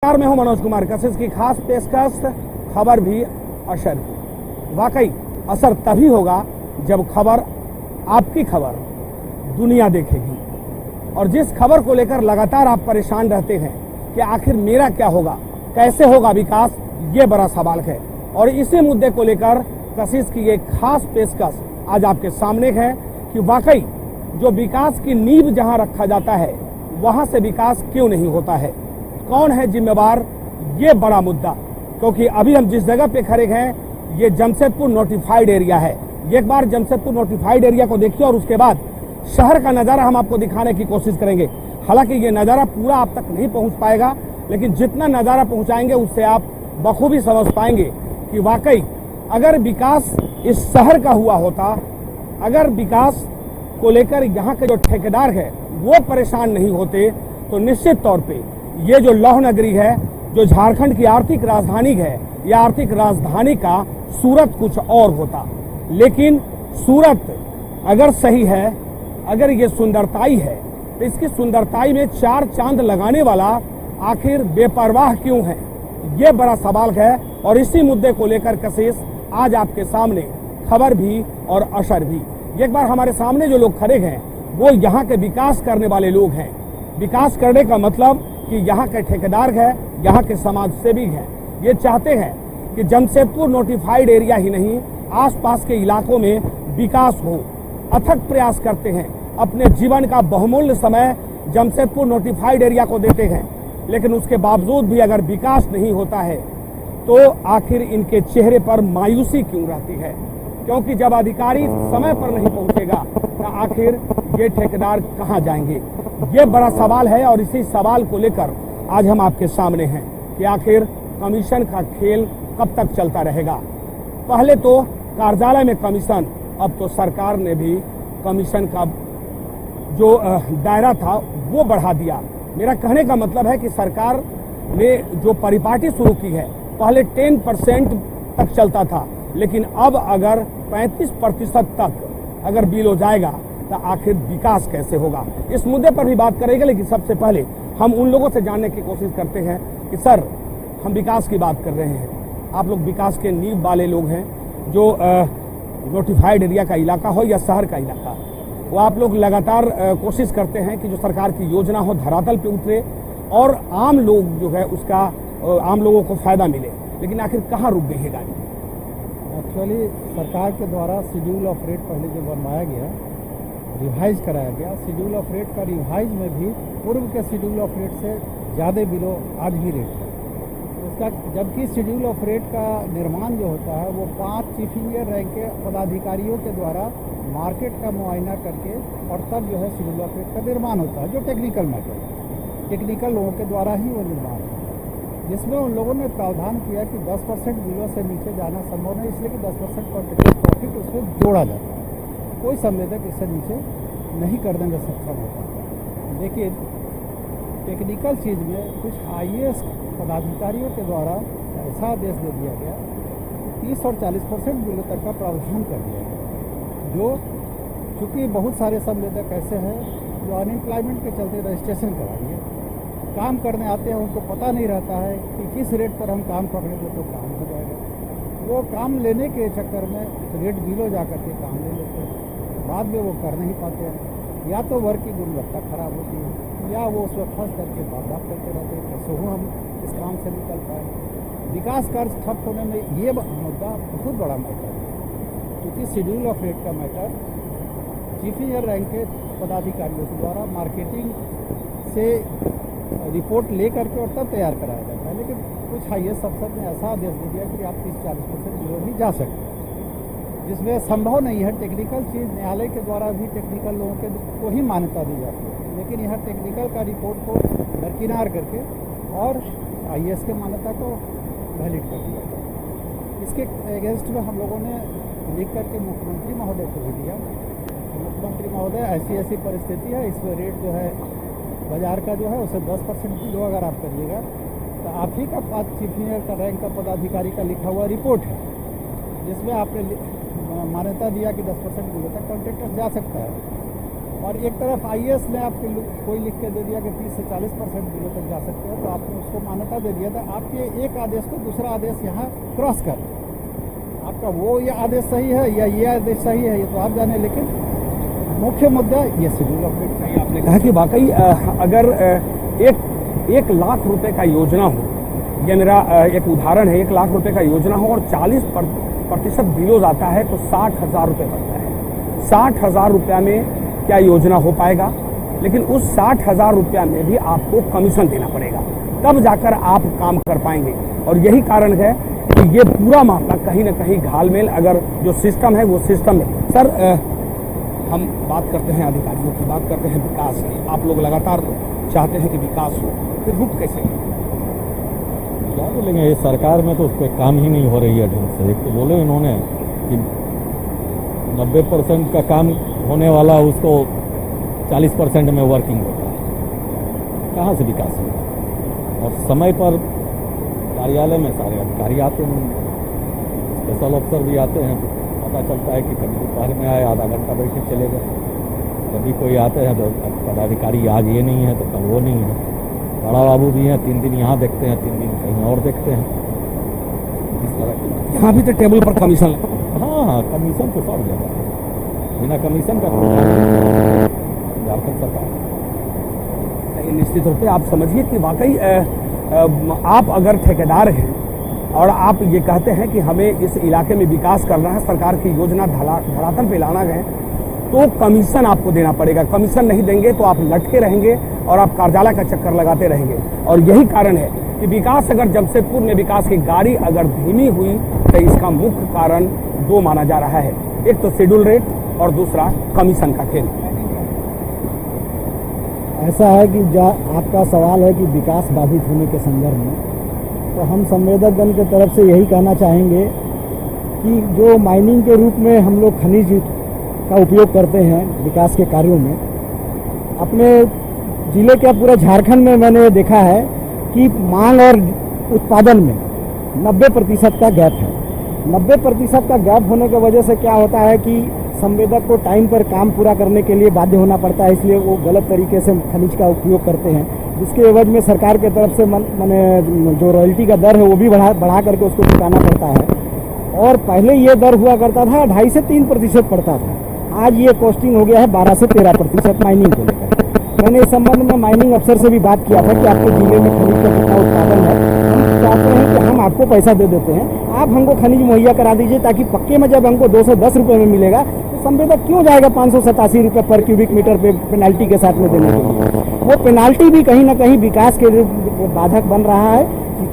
नमस्कार, मैं हूं मनोज कुमार। कशिश की खास पेशकश, खबर भी असर भी। वाकई असर तभी होगा जब खबर, आपकी खबर दुनिया देखेगी। और जिस खबर को लेकर लगातार आप परेशान रहते हैं कि आखिर मेरा क्या होगा, कैसे होगा विकास, ये बड़ा सवाल है। और इसी मुद्दे को लेकर कशिश की एक खास पेशकश आज आपके सामने है कि वाकई जो विकास की नींव जहां रखा जाता है वहां से विकास क्यों नहीं होता है, कौन है जिम्मेवार, ये बड़ा मुद्दा। क्योंकि अभी हम जिस जगह पे खड़े हैं ये जमशेदपुर नोटिफाइड एरिया है। एक बार जमशेदपुर नोटिफाइड एरिया को देखिए और उसके बाद शहर का नज़ारा हम आपको दिखाने की कोशिश करेंगे। हालांकि ये नज़ारा पूरा आप तक नहीं पहुंच पाएगा, लेकिन जितना नज़ारा पहुंचाएंगे उससे आप बखूबी समझ पाएंगे कि वाकई अगर विकास इस शहर का हुआ होता, अगर विकास को लेकर यहाँ के जो ठेकेदार है वो परेशान नहीं होते, तो निश्चित तौर पे ये जो लौह नगरी है, जो झारखंड की आर्थिक राजधानी है, या आर्थिक राजधानी का सूरत कुछ और होता। लेकिन सूरत अगर सही है, अगर ये सुंदरताई है, तो इसकी सुंदरताई में चार चांद लगाने वाला आखिर बेपरवाह क्यों है, ये बड़ा सवाल है। और इसी मुद्दे को लेकर कशिश आज आपके सामने खबर भी और असर भी। एक बार हमारे सामने जो लोग खड़े हैं वो यहाँ के विकास करने वाले लोग हैं। विकास करने का मतलब कि यहाँ के ठेकेदार है, यहाँ के समाज सेवी हैं। ये चाहते हैं कि जमशेदपुर नोटिफाइड एरिया ही नहीं, आसपास के इलाकों में विकास हो। अथक प्रयास करते हैं, अपने जीवन का बहुमूल्य समय जमशेदपुर नोटिफाइड एरिया को देते हैं। लेकिन उसके बावजूद भी अगर विकास नहीं होता है तो आखिर इनके चेहरे पर मायूसी क्यों रहती है? क्योंकि जब अधिकारी समय पर नहीं पहुंचेगा तो आखिर ये ठेकेदार कहां जाएंगे, ये बड़ा सवाल है। और इसी सवाल को लेकर आज हम आपके सामने हैं कि आखिर कमीशन का खेल कब तक चलता रहेगा। पहले तो कार्यालय में कमीशन, अब तो सरकार ने भी कमीशन का जो दायरा था वो बढ़ा दिया। मेरा कहने का मतलब है कि सरकार ने जो परिपाटी शुरू की है, पहले 10% तक चलता था, लेकिन अब अगर 35% तक अगर बिल हो जाएगा तो आखिर विकास कैसे होगा, इस मुद्दे पर भी बात करेंगे। लेकिन सबसे पहले हम उन लोगों से जानने की कोशिश करते हैं कि सर, हम विकास की बात कर रहे हैं, आप लोग विकास के नींव वाले लोग हैं। जो नोटिफाइड एरिया का इलाका हो या शहर का इलाका, वो आप लोग लगातार कोशिश करते हैं कि जो सरकार की योजना हो धरातल पे उतरे और आम लोग जो है उसका आम लोगों को फ़ायदा मिले। लेकिन आखिर कहाँ रुक गई है गाड़ी? एक्चुअली सरकार के द्वारा शेड्यूल ऑफ रेट पहले जो बनवाया गया, रिवाइज कराया गया, शेड्यूल ऑफ रेट का रिवाइज में भी पूर्व के शेड्यूल ऑफ रेट से ज़्यादा बिलो आज भी रेट है उसका। जबकि शेड्यूल ऑफ रेट का निर्माण जो होता है वो 5 चीफ इंजीनियर रैंक के पदाधिकारियों के द्वारा मार्केट का मुआयना करके और तब जो है शेड्यूल ऑफ रेट का निर्माण होता है, जो टेक्निकल मैटर है, टेक्निकल लोगों के द्वारा ही वो निर्माण है। जिसमें उन लोगों ने प्रावधान किया कि 10% बिलों से नीचे जाना संभव नहीं, इसलिए कि 10% कॉन्ट्रिब्यूट प्रॉफिट उसमें जोड़ा जाता है। कोई संवेदक इससे नीचे नहीं करने में सक्षम होता है। लेकिन टेक्निकल चीज़ में कुछ IAS पदाधिकारियों के द्वारा ऐसा आदेश दे दिया गया कि 30 और 40% बिलों तक का प्रावधान कर दिया गया। जो चूँकि बहुत सारे संवेदक ऐसे हैं जो अनएम्प्लॉयमेंट के चलते रजिस्ट्रेशन कराएंगे, काम करने आते हैं, उनको पता नहीं रहता है कि किस रेट पर हम काम पकड़ेंगे तो काम हो जाएगा। वो काम लेने के चक्कर में रेट बिलो जा करके काम ले लेते हैं, बाद में वो कर नहीं पाते हैं। या तो वर्क की गुणवत्ता खराब होती है, या वो उसमें फंस करके बात करते रहते हैं कैसे हो हम इस काम से निकल पाए। विकास कार्य ठप होने में ये मुद्दा बहुत बड़ा मैटर है, क्योंकि शेड्यूल ऑफ रेट का मैटर चीफ इंजीनियर रैंक के पदाधिकारियों के द्वारा मार्केटिंग से रिपोर्ट ले करके और तब तैयार कराया जाता है। लेकिन कुछ IAS अफसर ने ऐसा आदेश दे दिया कि आप 30-40% बिलो भी जा सकते हैं, जिसमें संभव नहीं है। टेक्निकल चीज़ न्यायालय के द्वारा भी टेक्निकल लोगों के को ही मान्यता दी जाती है, लेकिन यहाँ टेक्निकल का रिपोर्ट को दरकिनार करके और IAS के मान्यता को वैलिड कर दिया जाता। इसके अगेंस्ट में हम लोगों ने लिख करके मुख्यमंत्री महोदय को भी दिया। मुख्यमंत्री महोदय, ऐसी परिस्थिति है, इसमें रेट जो है बाजार का जो है उसे 10% बिलो अगर आप करिएगा तो आप ही का 5 चीफ इंजीनियर का रैंक का पदाधिकारी का लिखा हुआ रिपोर्ट है, जिसमें आपने मान्यता दिया कि 10% बिलो तक कॉन्ट्रैक्टर जा सकता है। और एक तरफ आईएएस ने आपके कोई लिख के दे दिया कि 30 से 40% बिलों तक जा सकते हैं, तो आपने उसको मान्यता दे दिया था। आपके एक आदेश को दूसरा आदेश यहाँ क्रॉस कर, आपका वो ये आदेश सही है या ये आदेश सही है, ये तो आप जाने, लेकिन मुख्य मुद्दा ये शेड्यूल ऑफ रेट का। आपने कहा कि वाकई अगर 1 लाख रुपए का योजना हो, ये मेरा एक उदाहरण है, 1 लाख रुपए का योजना हो और 40% बिलोज आता है तो 60,000 रुपये बनता है। 60,000 रुपया में क्या योजना हो पाएगा? लेकिन उस 60,000 रुपया में भी आपको कमीशन देना पड़ेगा, तब जाकर आप काम कर पाएंगे। और यही कारण है कि ये पूरा मामला कहीं ना कहीं घालमेल, अगर जो सिस्टम है वो सिस्टम है। सर हम बात करते हैं अधिकारियों की, बात करते हैं विकास की। आप लोग लगातार चाहते हैं कि विकास हो, फिर रुक कैसे? क्या बोलेंगे, ये सरकार में तो उसको काम ही नहीं हो रही है ढंग से। एक तो बोले इन्होंने कि 90% का काम होने वाला उसको 40% में वर्किंग होता है, कहाँ से विकास होगा? और समय पर कार्यालय में सारे अधिकारी आते हैं, स्पेशल अफसर भी आते हैं, पता चलता है कि कभी दोपहर में आए, आधा घंटा बैठे चले गए। कभी कोई आते हैं तो पदाधिकारी आज ये नहीं है तो कल वो नहीं है। बड़ा बाबू भी हैं, 3 दिन यहाँ देखते हैं, 3 दिन कहीं और देखते हैं। इस तरह की यहाँ भी तो टेबल पर कमीशन लगा। हाँ, कमीशन तो सब जगह है, बिना कमीशन का झारखंड सरकार। निश्चित रूप से आप समझिए कि वाकई आप अगर ठेकेदार हैं और आप ये कहते हैं कि हमें इस इलाके में विकास करना है, सरकार की योजना धरातल पे लाना है, तो कमीशन आपको देना पड़ेगा। कमीशन नहीं देंगे तो आप लटके रहेंगे और आप कार्यालय का चक्कर लगाते रहेंगे। और यही कारण है कि विकास, अगर जमशेदपुर में विकास की गाड़ी अगर धीमी हुई तो इसका मुख्य कारण 2 माना जा रहा है। एक तो शेड्यूल रेट और दूसरा कमीशन का खेल। ऐसा है कि आपका सवाल है कि विकास बाधित होने के संदर्भ में, तो हम संवेदकगण की तरफ से यही कहना चाहेंगे कि जो माइनिंग के रूप में हम लोग खनिज का उपयोग करते हैं विकास के कार्यों में, अपने ज़िले के पूरा झारखंड में मैंने देखा है कि मांग और उत्पादन में 90% का गैप है। 90% का गैप होने की वजह से क्या होता है कि संवेदक को टाइम पर काम पूरा करने के लिए बाध्य होना पड़ता है, इसलिए वो गलत तरीके से खनिज का उपयोग करते हैं, जिसके एवज में सरकार की तरफ से मैंने जो रॉयल्टी का दर है वो भी बढ़ा करके उसको चुकाना पड़ता है। और पहले ये दर हुआ करता था 2.5 से 3% पड़ता था, आज ये कॉस्टिंग हो गया है 12 से 13% माइनिंग को लेकर। मैंने इस संबंध में माइनिंग अफसर से भी बात किया था कि आपके जिले में खनिज का कितना उत्पादन है, हम चाहते हैं कि हम आपको पैसा दे देते हैं, आप हमको खनिज मुहैया करा दीजिए, ताकि पक्के में जब हमको 210 रुपये में मिलेगा तो संवेदक क्यों जाएगा 587 रुपये पर क्यूबिक मीटर पे पेनाल्टी के साथ में देने के लिए। वो पेनाल्टी भी कहीं ना कहीं विकास के बाधक बन रहा है,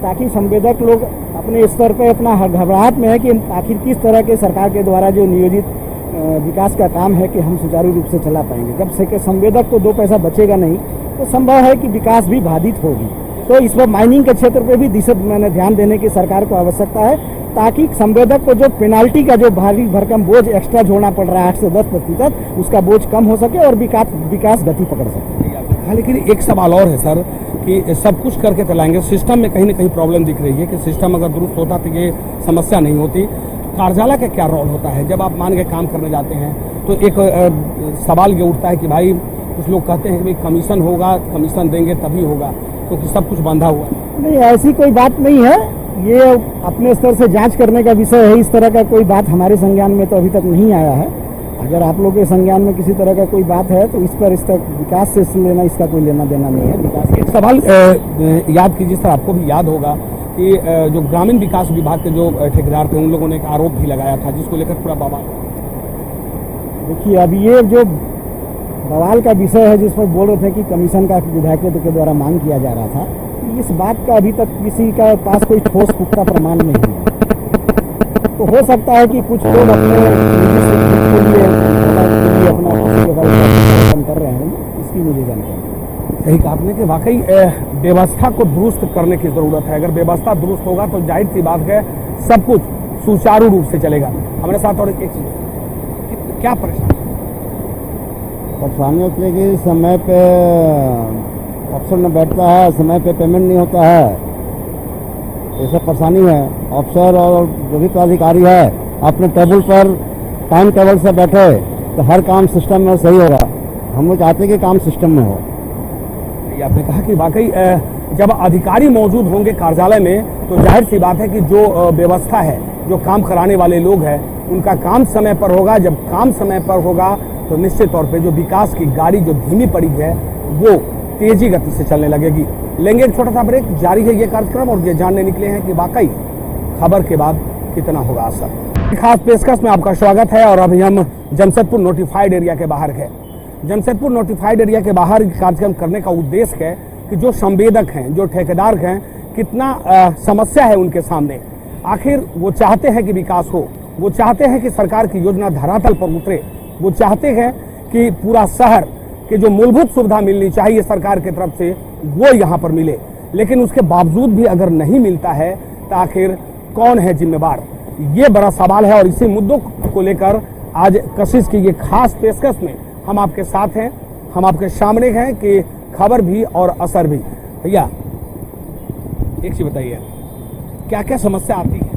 ताकि संवेदक लोग अपने स्तर पर अपना घबराहट में है कि आखिर किस तरह के सरकार के द्वारा जो नियोजित विकास का काम है कि हम सुचारू रूप से चला पाएंगे। जब से कि संवेदक को 2 पैसा बचेगा नहीं तो संभव है कि विकास भी बाधित होगी। तो इस पर माइनिंग के क्षेत्र पे भी मैंने ध्यान देने की सरकार को आवश्यकता है, ताकि संवेदक को जो पेनाल्टी का जो भारी भरकम बोझ एक्स्ट्रा जोड़ना पड़ रहा है 8 से 10%, उसका बोझ कम हो सके और विकास गति पकड़ सके। हाँ, लेकिन एक सवाल और है सर कि सब कुछ करके चलाएंगे, सिस्टम में कहीं ना कहीं प्रॉब्लम दिख रही है कि सिस्टम अगर दुरुस्त होता तो ये समस्या नहीं होती। कार्यालय का क्या रोल होता है? जब आप मान के काम करने जाते हैं तो एक सवाल ये उठता है कि भाई कुछ लोग कहते हैं कि भाई कमीशन होगा, कमीशन देंगे तभी होगा, क्योंकि सब कुछ बंधा हुआ है। नहीं, ऐसी कोई बात नहीं है, ये अपने स्तर से जांच करने का विषय है। इस तरह का कोई बात हमारे संज्ञान में तो अभी तक नहीं आया है। अगर आप लोगों के संज्ञान में किसी तरह का कोई बात है तो इस तक विकास से लेना, इसका कोई लेना देना नहीं है। विकास एक सवाल याद कीजिए सर, आपको भी याद होगा कि जो ग्रामीण विकास विभाग के जो ठेकेदार थे उन लोगों ने एक आरोप भी लगाया था, जिसको लेकर पूरा बवाल। देखिए, अब ये जो बवाल का विषय है जिस पर बोल रहे थे कि कमीशन का विधायकों के द्वारा मांग किया जा रहा था, इस बात का अभी तक किसी का पास कोई ठोस पुख्ता प्रमाण नहीं है। तो हो सकता है कि कुछ लोग अपने अपना कर रहे हैं, इसकी मुझे जानकारी। सही कहा आपने कि वाकई व्यवस्था को दुरुस्त करने की जरूरत है। अगर व्यवस्था दुरुस्त होगा तो जाहिर सी बात है सब कुछ सुचारू रूप से चलेगा। हमारे साथ और एक चीज, क्या परेशानी होती है कि समय पे अफसर न बैठता है, समय पे पेमेंट नहीं होता है, ये सब परेशानी है। अफसर और जो भी पदाधिकारी है अपने टेबल पर टाइम टेबल से बैठे तो हर काम सिस्टम में सही होगा। हम लोग चाहते हैं कि काम सिस्टम में हो। ये आपने कहा कि वाकई जब अधिकारी मौजूद होंगे कार्यालय में तो जाहिर सी बात है कि जो व्यवस्था है, जो काम कराने वाले लोग हैं, उनका काम समय पर होगा। जब काम समय पर होगा तो निश्चित तौर पे जो विकास की गाड़ी जो धीमी पड़ी है वो तेजी गति से चलने लगेगी। लेंगे एक छोटा सा ब्रेक, जारी है ये कार्यक्रम और ये जानने निकले हैं कि वाकई खबर के बाद कितना होगा असर। खास पेशकश में आपका स्वागत है और अभी हम जमशेदपुर नोटिफाइड एरिया के बाहर हैं। जमशेदपुर नोटिफाइड एरिया के बाहर कार्यक्रम करने का उद्देश्य है कि जो संवेदक हैं, जो ठेकेदार हैं, कितना समस्या है उनके सामने। आखिर वो चाहते हैं कि विकास हो, वो चाहते हैं कि सरकार की योजना धरातल पर उतरे, वो चाहते हैं कि पूरा शहर की जो मूलभूत सुविधा मिलनी चाहिए सरकार की तरफ से वो यहाँ पर मिले। लेकिन उसके बावजूद भी अगर नहीं मिलता है तो आखिर कौन है जिम्मेवार, ये बड़ा सवाल है। और इसी मुद्दों को लेकर आज कशिश की ये खास पेशकश में हम आपके साथ हैं, हम आपके सामने हैं कि खबर भी और असर भी। भैया एक चीज बताइए, क्या क्या समस्या आती है?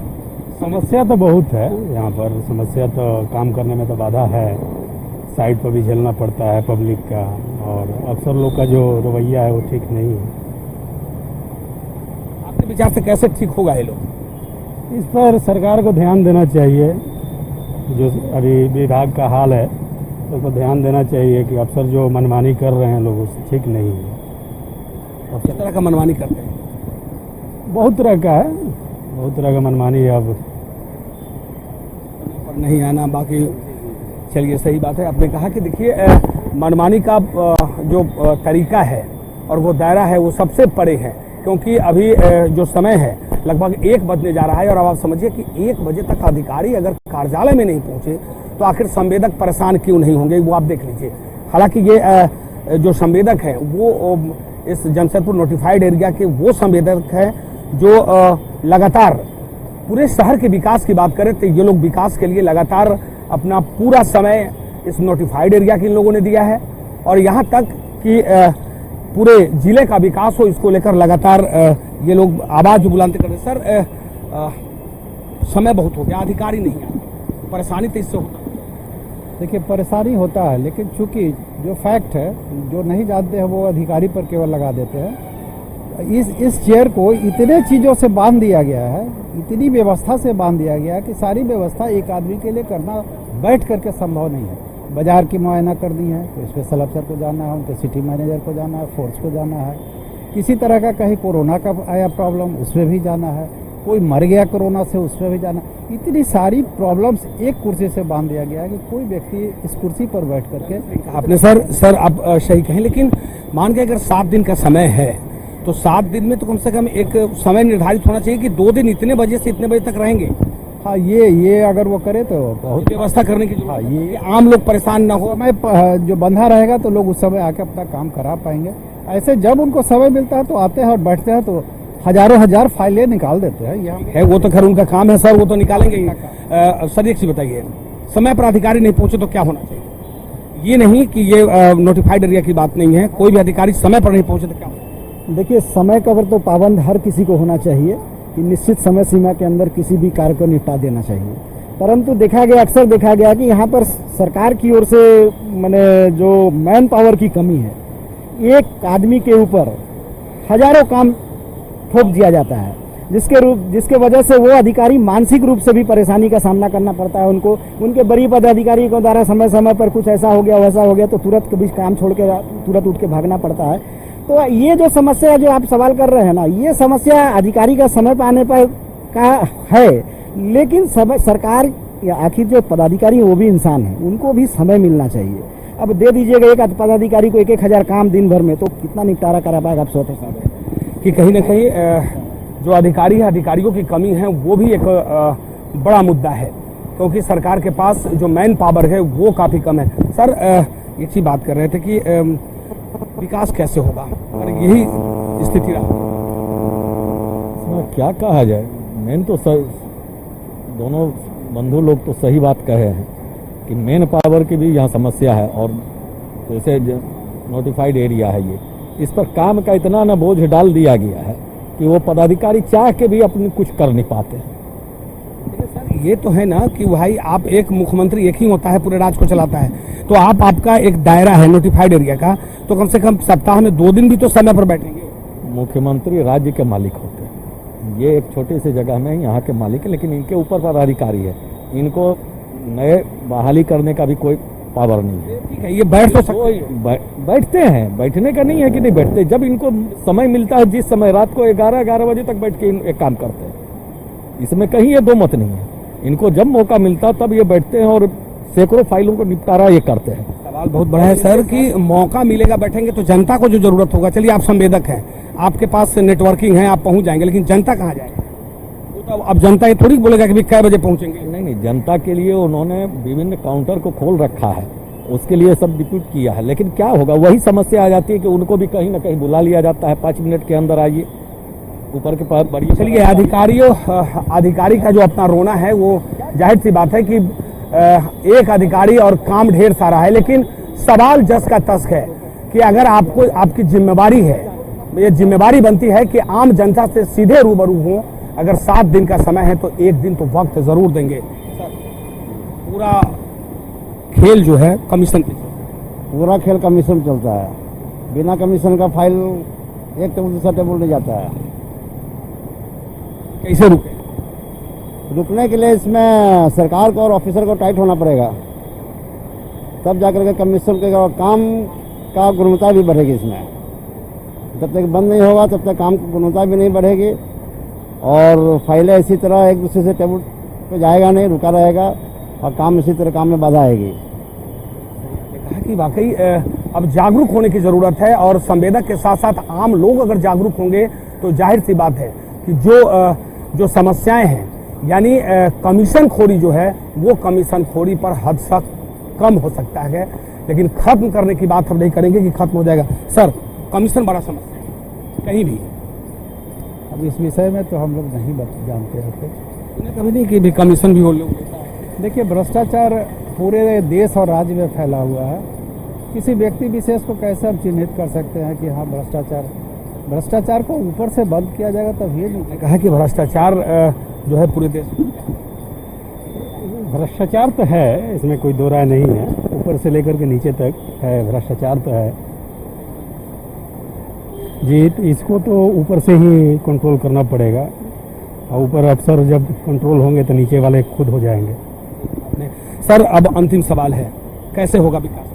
समस्या तो बहुत है यहाँ पर। समस्या तो काम करने में तो बाधा है, साइड पर भी झेलना पड़ता है पब्लिक का, और अफसर लोग का जो रवैया है वो ठीक नहीं है। आपके विचार से कैसे ठीक होगा ये लोग? इस पर सरकार को ध्यान देना चाहिए। जो अभी विभाग का हाल है तो उसको ध्यान देना चाहिए कि अफसर जो मनमानी कर रहे हैं लोग उससे ठीक नहीं है। किस तरह का मनमानी करते हैं? बहुत तरह का है, बहुत तरह का मनमानी है। अब पर नहीं आना, बाकी चलिए सही बात है। आपने कहा कि देखिए मनमानी का जो तरीका है और वो दायरा है वो सबसे परे है, क्योंकि अभी जो समय है लगभग 1 बजने जा रहा है और अब आप समझिए कि 1 बजे तक अधिकारी अगर कार्यालय में नहीं पहुंचे तो आखिर संवेदक परेशान क्यों नहीं होंगे, वो आप देख लीजिए। हालांकि ये जो संवेदक हैं वो इस जमशेदपुर नोटिफाइड एरिया के वो संवेदक हैं जो लगातार पूरे शहर के विकास की बात करें तो ये लोग विकास के लिए लगातार अपना पूरा समय इस नोटिफाइड एरिया के इन लोगों ने दिया है और यहाँ तक कि पूरे जिले का विकास हो, इसको लेकर लगातार ये लोग आवाज बुलंद कर रहे। सर समय बहुत हो गया, अधिकारी नहीं आए, परेशानी तो इससे होता है। देखिए परेशानी होता है, लेकिन चूंकि जो फैक्ट है जो नहीं जानते हैं वो अधिकारी पर केवल लगा देते हैं। इस चेयर को इतने चीज़ों से बांध दिया गया है, इतनी व्यवस्था से बांध दिया गया है कि सारी व्यवस्था एक आदमी के लिए करना बैठ करके संभव नहीं है। बाजार की मुआयना करनी है तो स्पेशल अफसर को जाना है, उनके सिटी मैनेजर को जाना है, फोर्स को जाना है। किसी तरह का कहीं कोरोना का आया प्रॉब्लम उसमें भी जाना है, कोई मर गया कोरोना से उसमें भी जाना। इतनी सारी प्रॉब्लम्स एक कुर्सी से बांध दिया गया है कि कोई व्यक्ति इस कुर्सी पर बैठ करके आपने सर आप सही कहें, लेकिन मान के अगर 7 दिन का समय है तो 7 दिन में तो कम से कम एक समय निर्धारित होना चाहिए कि 2 दिन इतने बजे से इतने बजे तक रहेंगे। हाँ, ये अगर वो करे तो बहुत व्यवस्था करने की जरूरत हाँ, है। ये आम लोग परेशान ना हो। समय जो बंधा रहेगा तो लोग उस समय आके अपना काम करा पाएंगे। ऐसे जब उनको समय मिलता है तो आते हैं और बैठते हैं तो हजारों हजार फाइलें निकाल देते हैं। यहाँ है वो तो खैर उनका काम है सर, वो तो निकालेंगे ही। सर एक चीज बताइए, समय पर अधिकारी नहीं पहुंचे तो क्या होना चाहिए? ये नहीं कि ये नोटिफाइड एरिया की बात नहीं है, कोई भी अधिकारी समय पर नहीं पहुंचे तो क्या होना? देखिए समय का तो पाबंद हर किसी को होना चाहिए कि निश्चित समय सीमा के अंदर किसी भी कार्य को निपटा देना चाहिए। परंतु अक्सर देखा गया कि यहाँ पर सरकार की ओर से माने जो मैन पावर की कमी है, एक आदमी के ऊपर हजारों काम थोप दिया जाता है, जिसके वजह से वो अधिकारी मानसिक रूप से भी परेशानी का सामना करना पड़ता है उनको। उनके बड़ी पदाधिकारी को द्वारा समय समय पर कुछ ऐसा हो गया वैसा हो गया तो तुरंत कभी काम छोड़ के तुरंत उठ के भागना पड़ता है। तो ये जो समस्या जो आप सवाल कर रहे हैं ना, ये समस्या अधिकारी का समय पर आने पर का है, लेकिन सरकार या आखिर जो पदाधिकारी वो भी इंसान है, उनको भी समय मिलना चाहिए। अब दे दीजिएगा एक पदाधिकारी को 1,000 काम दिन भर में, तो कितना निपटारा करा पाएगा आप सोच सकते हैं कि कहीं ना कहीं जो अधिकारी है, अधिकारियों की कमी है वो भी एक बड़ा मुद्दा है, क्योंकि सरकार के पास जो मैन पावर है वो काफ़ी कम है। सर एक चीज बात कर रहे थे कि विकास कैसे होगा अगर यही स्थिति रहा? इसमें क्या कहा जाए, मेन तो दोनों बंधु लोग तो सही बात कहे हैं कि मेन पावर की भी यहाँ समस्या है, और जैसे नोटिफाइड एरिया है ये, इस पर काम का इतना ना बोझ डाल दिया गया है कि वो पदाधिकारी चाह के भी अपनी कुछ कर नहीं पाते हैं। सर ये तो है ना कि भाई आप एक मुख्यमंत्री एक ही होता है, पूरे राज्य को चलाता है, तो आपका एक दायरा है नोटिफाइड एरिया का, तो कम से कम सप्ताह में 2 दिन भी तो समय पर बैठेंगे। मुख्यमंत्री राज्य के मालिक होते हैं, ये एक छोटी सी जगह में यहाँ के मालिक है, लेकिन इनके ऊपर पदाधिकारी है, इनको नए बहाली करने का भी कोई पावर नहीं है। ठीक है, ये बैठ तो सकते हैं। बैठते हैं, बैठने का नहीं है कि नहीं बैठते, जब इनको समय मिलता है, जिस समय रात को 11 बजे तक बैठ के एक काम करते हैं, इसमें कहीं ये दो मत नहीं है। इनको जब मौका मिलता तब ये बैठते हैं और सैकड़ों फाइलों को निपटारा ये करते हैं। सवाल बहुत बड़ा है सर कि मौका मिलेगा बैठेंगे तो जनता को जो जरूरत होगा, चलिए आप संवेदक हैं, आपके पास नेटवर्किंग है, आप पहुंच जाएंगे, लेकिन जनता कहाँ जाएगी? तो अब जनता ये थोड़ी बोलेगा कि भाई कै बजे पहुंचेंगे। नहीं, जनता के लिए उन्होंने विभिन्न काउंटर को खोल रखा है, उसके लिए सब डिप्यूट किया है, लेकिन क्या होगा, वही समस्या आ जाती है कि उनको भी कहीं ना कहीं बुला लिया जाता है, 5 मिनट के अंदर आइए, ऊपर के पास बढ़िए। चलिए, अधिकारी का जो अपना रोना है वो जाहिर सी बात है कि एक अधिकारी और काम ढेर सारा है, लेकिन सवाल जस का तस है कि अगर आपको आपकी जिम्मेवारी है, ये जिम्मेवारी बनती है कि आम जनता से सीधे रूबरू हों, अगर 7 दिन का समय है तो 1 दिन तो वक्त जरूर देंगे। पूरा खेल जो है कमीशन पे, पूरा खेल कमीशन चलता है, बिना कमीशन का फाइल एक टेबल दूसरा टेबल नहीं जाता है। कैसे रुके? रुकने के लिए इसमें सरकार को और ऑफिसर को टाइट होना पड़ेगा, तब जाकर के कमीशन के काम का गुणवत्ता भी बढ़ेगी। इसमें जब तक बंद नहीं होगा तब तक काम की गुणवत्ता भी नहीं बढ़ेगी, और फाइलें इसी तरह एक दूसरे से टेबल पे जाएगा नहीं, रुका रहेगा, और काम इसी तरह काम में बाधा आएगी। कहा कि वाकई अब जागरूक होने की जरूरत है, और संवेदक के साथ साथ आम लोग अगर जागरूक होंगे तो जाहिर सी बात है कि जो समस्याएं हैं, यानी कमीशन खोरी जो है, वो कमीशन खोरी पर हद तक कम हो सकता है, लेकिन खत्म करने की बात हम नहीं करेंगे कि खत्म हो जाएगा। सर, कमीशन बड़ा समस्या है कहीं भी। अब इस विषय में तो हम लोग नहीं जानते हैं, उन्हें कभी नहीं कि भी कमीशन भी हो लोग। देखिए, भ्रष्टाचार पूरे देश और राज्य में फैला हुआ है। किसी व्यक्ति विशेष को कैसे हम चिन्हित कर सकते हैं कि हाँ भ्रष्टाचार को ऊपर से बंद किया जाएगा तब ये नहीं। कहा कि भ्रष्टाचार जो है पूरे देश में, भ्रष्टाचार तो है, इसमें कोई दो राय नहीं है, ऊपर से लेकर के नीचे तक है, भ्रष्टाचार तो है जी। तो इसको तो ऊपर से ही कंट्रोल करना पड़ेगा, और ऊपर अफसर जब कंट्रोल होंगे तो नीचे वाले खुद हो जाएंगे। सर, अब अंतिम सवाल है, कैसे होगा विकास,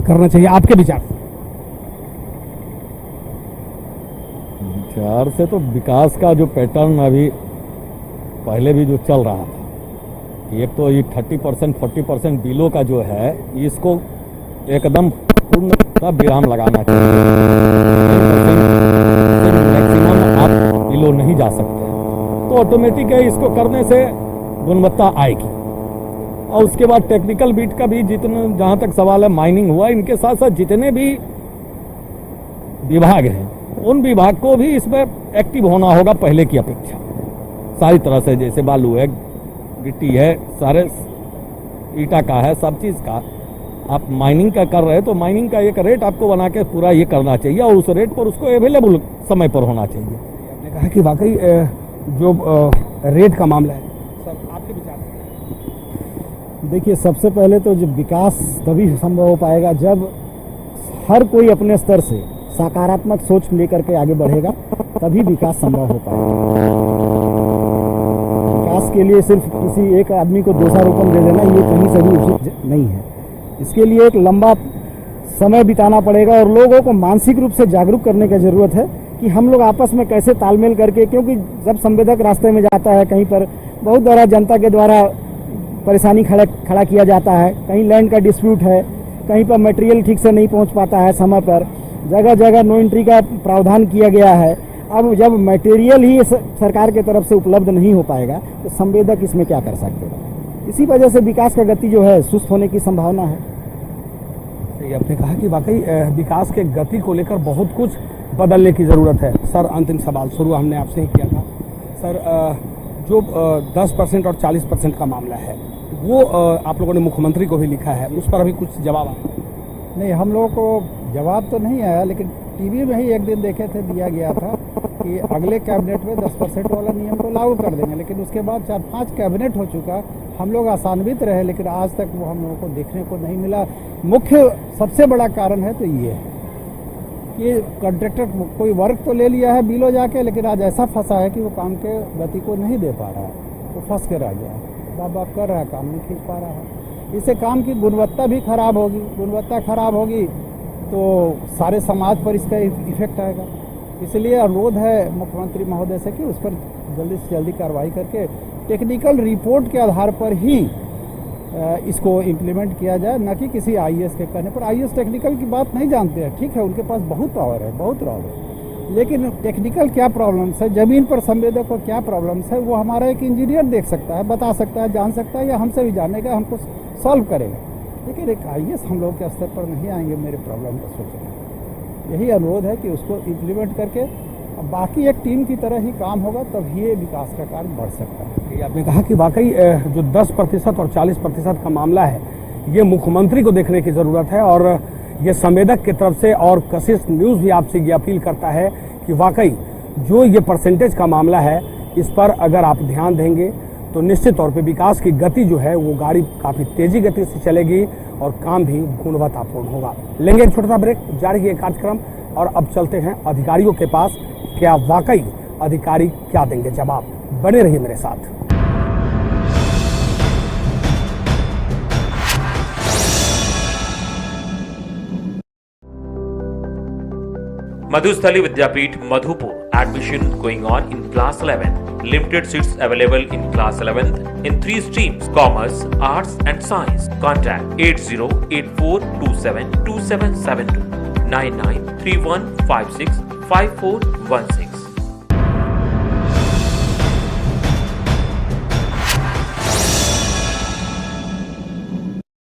करना चाहिए आपके विचार से? विचार से तो विकास का जो पैटर्न अभी पहले भी जो चल रहा था, एक तो ये 30% 40% बिलों का जो है, इसको एकदम पूर्णतः विराम लगाना चाहिए। मैक्सिमम आप बिलो नहीं जा सकते, तो ऑटोमेटिक है, इसको करने से गुणवत्ता आएगी। और उसके बाद टेक्निकल बीट का भी जितना, जहाँ तक सवाल है माइनिंग हुआ, इनके साथ साथ जितने भी विभाग हैं, उन विभाग को भी इसमें एक्टिव होना होगा पहले की अपेक्षा, सारी तरह से। जैसे बालू है, गिट्टी है, सारे ईटा का है, सब चीज़ का आप माइनिंग का कर रहे हैं, तो माइनिंग का एक रेट आपको बना के पूरा ये करना चाहिए, और उस रेट पर उसको अवेलेबल समय पर होना चाहिए। आपने कहा कि वाकई जो रेट का मामला है, सर आपके विचार से? देखिए, सबसे पहले तो जब विकास तभी संभव हो पाएगा जब हर कोई अपने स्तर से सकारात्मक सोच लेकर के आगे बढ़ेगा, तभी विकास संभव हो पाएगा। विकास के लिए सिर्फ किसी एक आदमी को दोषारोपण दे देना ये कहीं से भी उचित नहीं है। इसके लिए एक लंबा समय बिताना पड़ेगा, और लोगों को मानसिक रूप से जागरूक करने की ज़रूरत है कि हम लोग आपस में कैसे तालमेल करके, क्योंकि जब संवेदक रास्ते में जाता है, कहीं पर बहुत द्वारा जनता के द्वारा परेशानी खड़ा किया जाता है, कहीं लैंड का डिस्प्यूट है, कहीं पर मटेरियल ठीक से नहीं पहुंच पाता है समय पर, जगह जगह नो एंट्री का प्रावधान किया गया है। अब जब मटेरियल ही सरकार के तरफ से उपलब्ध नहीं हो पाएगा तो संवेदक इसमें क्या कर सकते हैं? इसी वजह से विकास का गति जो है सुस्त होने की संभावना है। आपने कहा कि वाकई विकास के गति को लेकर बहुत कुछ बदलने की ज़रूरत है। सर, अंतिम सवाल शुरू हमने आपसे ही किया था। सर, जो 10% और 40% का मामला है, वो आप लोगों ने मुख्यमंत्री को भी लिखा है, उस पर अभी कुछ जवाब आया? नहीं, हम लोगों को जवाब तो नहीं आया, लेकिन टीवी में ही एक दिन देखे थे, दिया गया था कि अगले कैबिनेट में 10% वाला नियम को लागू कर देंगे, लेकिन उसके बाद 4-5 कैबिनेट हो चुका, हम लोग आसान्वित रहे, लेकिन आज तक वो हम लोगों को देखने को नहीं मिला। मुख्य सबसे बड़ा कारण है तो ये है कि कॉन्ट्रैक्टर कोई वर्क तो ले लिया है बिलो जाके, लेकिन आज ऐसा फंसा है कि वो काम के गति को नहीं दे पा रहा है, वो फंस के रह गया है। बाप कर रहा है, काम नहीं खींच पा रहा है। इससे काम की गुणवत्ता भी खराब होगी, गुणवत्ता खराब होगी तो सारे समाज पर इसका इफेक्ट आएगा। इसलिए अनुरोध है मुख्यमंत्री महोदय से कि उस पर जल्दी से जल्दी कार्रवाई करके टेक्निकल रिपोर्ट के आधार पर ही इसको इम्प्लीमेंट किया जाए, न कि किसी आईएएस के कहने पर। आईएएस टेक्निकल की बात नहीं जानते हैं, ठीक है, उनके पास बहुत पावर है, बहुत रॉल है, लेकिन टेक्निकल क्या प्रॉब्लम्स है, ज़मीन पर संवेदक को क्या प्रॉब्लम्स है, वो हमारा एक इंजीनियर देख सकता है, बता सकता है, जान सकता है, या हमसे भी जानेगा, हमको सॉल्व करेगा। लेकिन एक आईएएस हम लोग के स्तर पर नहीं आएंगे मेरे प्रॉब्लम को सोचेंगे। यही अनुरोध है कि उसको इम्प्लीमेंट करके बाकी एक टीम की तरह ही काम होगा, तब ये विकास का कार्य बढ़ सकता है। आपने कहा कि वाकई जो 10% और 40% का मामला है, ये मुख्यमंत्री को देखने की ज़रूरत है, और ये संवेदक की तरफ से और कशिश न्यूज़ भी आपसे ये अपील करता है कि वाकई जो ये परसेंटेज का मामला है, इस पर अगर आप ध्यान देंगे तो निश्चित तौर पे विकास की गति जो है वो गाड़ी काफ़ी तेज़ी गति से चलेगी और काम भी गुणवत्तापूर्ण होगा। लेंगे एक छोटा सा ब्रेक, जारी है कार्यक्रम, और अब चलते हैं अधिकारियों के पास। क्या वाकई अधिकारी क्या देंगे जवाब? बने रहिए मेरे साथ। Madhustali Vidyapeeth, Madhupur. Admission going on in class 11. Limited seats available in class 11th in 3 streams: Commerce, Arts and Science. Contact 8084272772 9931565416.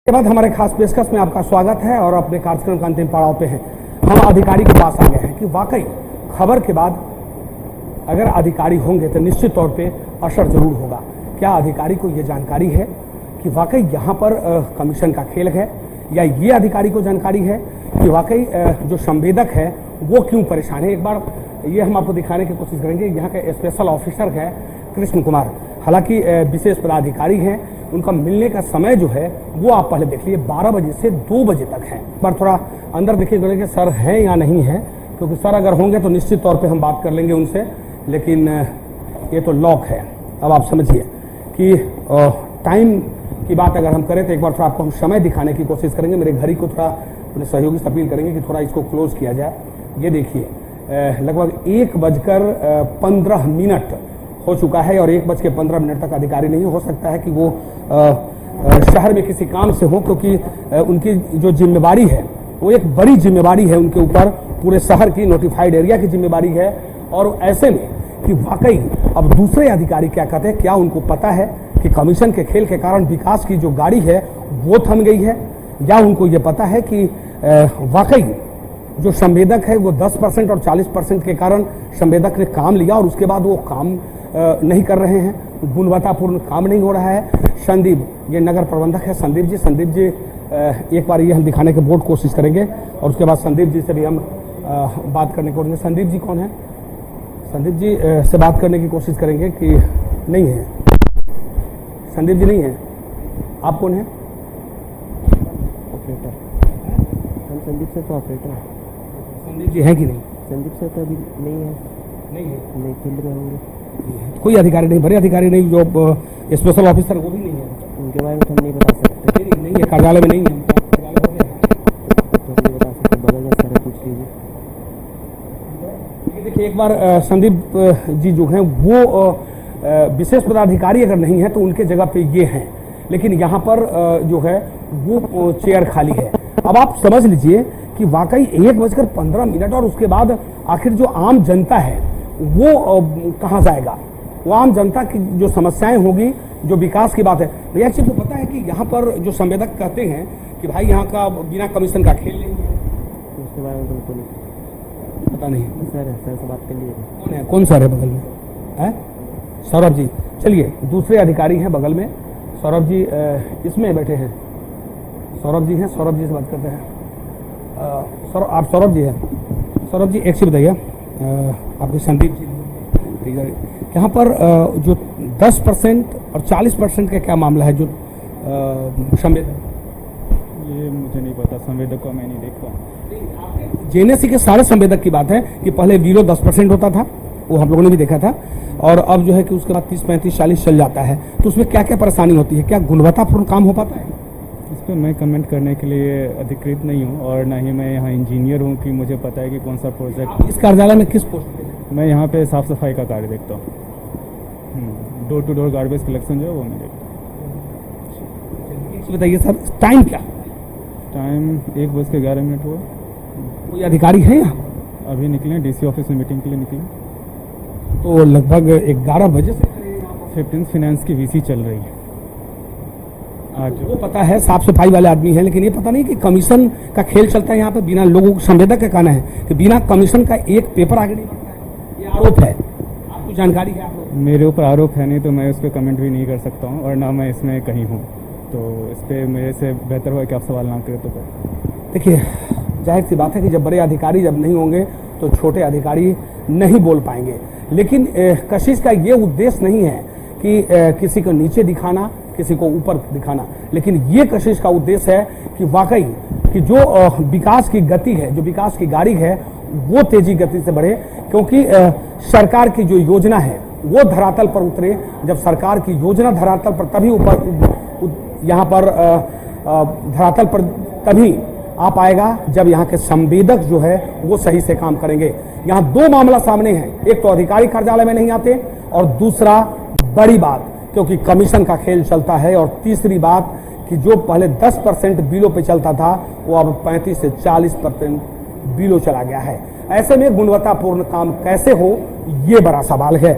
के बाद हमारे खास पेशकश में आपका स्वागत है, और अपने कार्यक्रम का अंतिम पड़ाव पे हैं। हम अधिकारी के पास आ गए हैं कि वाकई खबर के बाद अगर अधिकारी होंगे तो निश्चित तौर पे असर जरूर होगा। क्या अधिकारी को ये जानकारी है कि वाकई यहाँ पर कमीशन का खेल है, या ये अधिकारी को जानकारी है कि वाकई जो संवेदक है वो क्यों परेशान है? एक बार ये हम आपको दिखाने की कोशिश करेंगे। यहाँ के स्पेशल ऑफिसर है कृष्ण कुमार, हालांकि विशेष पदाधिकारी हैं, उनका मिलने का समय जो है वो आप पहले देख लीजिए, 12 बजे से 2 बजे तक है। पर थोड़ा अंदर देखिए कि सर हैं या नहीं है, क्योंकि सर अगर होंगे तो निश्चित तौर पे हम बात कर लेंगे उनसे, लेकिन ये तो लॉक है। अब आप समझिए कि टाइम की बात अगर हम करें तो एक बार थोड़ा आपको हम समय दिखाने की कोशिश करेंगे। मेरे घड़ी को थोड़ा अपने सहयोगी से अपील करेंगे कि थोड़ा इसको क्लोज किया जाए। ये देखिए लगभग 1:15 हो चुका है, और 1:15 तक अधिकारी नहीं हो सकता है कि वो शहर में किसी काम से हो, क्योंकि उनकी जो जिम्मेवारी है वो एक बड़ी जिम्मेवारी है उनके ऊपर, पूरे शहर की नोटिफाइड एरिया की जिम्मेवारी है। और ऐसे में कि वाकई अब दूसरे अधिकारी क्या कहते हैं, क्या उनको पता है कि कमीशन के खेल के कारण विकास की जो गाड़ी है वो थम गई है, या उनको ये पता है कि वाकई जो संवेदक है वो 10% और 40% के कारण संवेदक ने काम लिया और उसके बाद वो काम नहीं कर रहे हैं, गुणवत्तापूर्ण काम नहीं हो रहा है। संदीप, ये नगर प्रबंधक है संदीप जी, एक बार ये हम दिखाने के बोर्ड कोशिश करेंगे, और उसके बाद संदीप जी से भी हम बात करने की कोशिश। संदीप जी कौन है? संदीप जी से बात करने की कोशिश करेंगे कि नहीं है, संदीप जी नहीं है। आप कौन है? ऑपरेटर। हम संदीप से तो ऑपरेटर है। संदीप जी हैं कि नहीं? संदीप से तो अभी नहीं है, नहीं फील्ड में होंगे। कोई अधिकारी नहीं, बड़े अधिकारी नहीं, जो स्पेशल ऑफिसर वो भी नहीं है। उनके बारे में तो हम नहीं बता सकते। नहीं है, कार्यालय में नहीं है। तो नहीं बता सकते, बगल में सारे पूछ लीजिए। देखिए एक बार संदीप जी जो हैं वो विशेष पदाधिकारी अगर नहीं है तो उनके जगह पे ये हैं, लेकिन यहाँ पर जो है वो चेयर खाली है। अब आप समझ लीजिए कि वाकई 1:15 और उसके बाद आखिर जो आम जनता है वो कहाँ जाएगा? वो आम जनता की जो समस्याएं होगी, जो विकास की बात है। भैया जी को पता है कि यहाँ पर जो संवेदक कहते हैं कि भाई यहाँ का बिना कमीशन का खेल नहीं है, उसके बारे में तुमको नहीं पता नहीं। सर से बात कर लिए। कौन है? कौन सर है बगल में? है सौरभ जी। चलिए दूसरे अधिकारी हैं बगल में, सौरभ जी इसमें बैठे हैं। सौरभ जी हैं, सौरभ जी से बात करते हैं। आप सौरभ जी हैं? सौरभ जी एक चीज़ बताइए, आपके संदीप जी, यहाँ पर जो 10% और 40% का क्या मामला है जो संवेदक? ये मुझे नहीं पता, संवेदक को मैं नहीं देखता। जेएनएससी के सारे संवेदक की बात है कि पहले 0-10% होता था, वो हम लोगों ने भी देखा था, और अब जो है कि उसके बाद 30-35-40 चल जाता है। तो उसमें क्या क्या परेशानी होती है, क्या गुणवत्तापूर्ण काम हो पाता है? इस पर मैं कमेंट करने के लिए अधिकृत नहीं हूँ, और ना ही मैं यहाँ इंजीनियर हूँ कि मुझे पता है कि कौन सा प्रोजेक्ट। इस कार्यालय में किस पोस्ट पे? मैं यहाँ पे साफ़ सफाई का कार्य देखता हूँ, door to door garbage collection जो है वो मैं देखता हूँ। बताइए सर, टाइम क्या? टाइम 1:11 हुआ। कोई अधिकारी है यहाँ? अभी निकले, डीसी ऑफिस में मीटिंग के लिए निकले। तो लगभग 11 बजे से 15th फाइनेंस की वीसी चल रही है आज। वो पता है साफ सफाई वाले आदमी हैं, लेकिन ये पता नहीं कि कमीशन का खेल चलता है यहाँ पे। बिना लोगों को, संवेदक का कहना है कि बिना कमीशन का एक पेपर आगे नहीं बढ़ता है, ये आरोप है। आपको जानकारी है? आप लोग मेरे ऊपर आरोप है नहीं, तो मैं उस पर कमेंट भी नहीं कर सकता हूँ, और ना मैं इसमें कहीं हूँ, तो इस पर मेरे से बेहतर होगा कि आप सवाल ना करें। तो देखिए, जाहिर सी बात है कि जब बड़े अधिकारी जब नहीं होंगे तो छोटे अधिकारी नहीं बोल पाएंगे। लेकिन कशिश का ये उद्देश्य नहीं है कि किसी को नीचे दिखाना, किसी को ऊपर दिखाना, लेकिन ये कशिश का उद्देश्य है कि वाकई कि जो विकास की गति है, जो विकास की गाड़ी है, वो तेजी गति से बढ़े। क्योंकि सरकार की जो योजना है वो धरातल पर उतरे। जब सरकार की योजना धरातल पर तभी ऊपर यहाँ पर धरातल पर तभी आ पाएगा जब यहाँ के संवेदक जो है वो सही से काम करेंगे। यहाँ दो मामला सामने हैं, एक तो अधिकारी कार्यालय में नहीं आते, और दूसरा बड़ी बात क्योंकि कमीशन का खेल चलता है, और तीसरी बात कि जो पहले 10% बिलों पे चलता था वो अब 35 से 40% बिलों चला गया है। ऐसे में गुणवत्तापूर्ण काम कैसे हो, ये बड़ा सवाल है।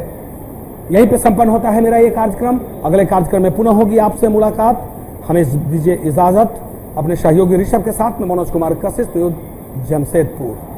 यहीं पे संपन्न होता है मेरा ये कार्यक्रम। अगले कार्यक्रम में पुनः होगी आपसे मुलाकात। हमें दीजिए इजाजत। अपने सहयोगी ऋषभ के साथ में मनोज कुमार कशिश, जमशेदपुर।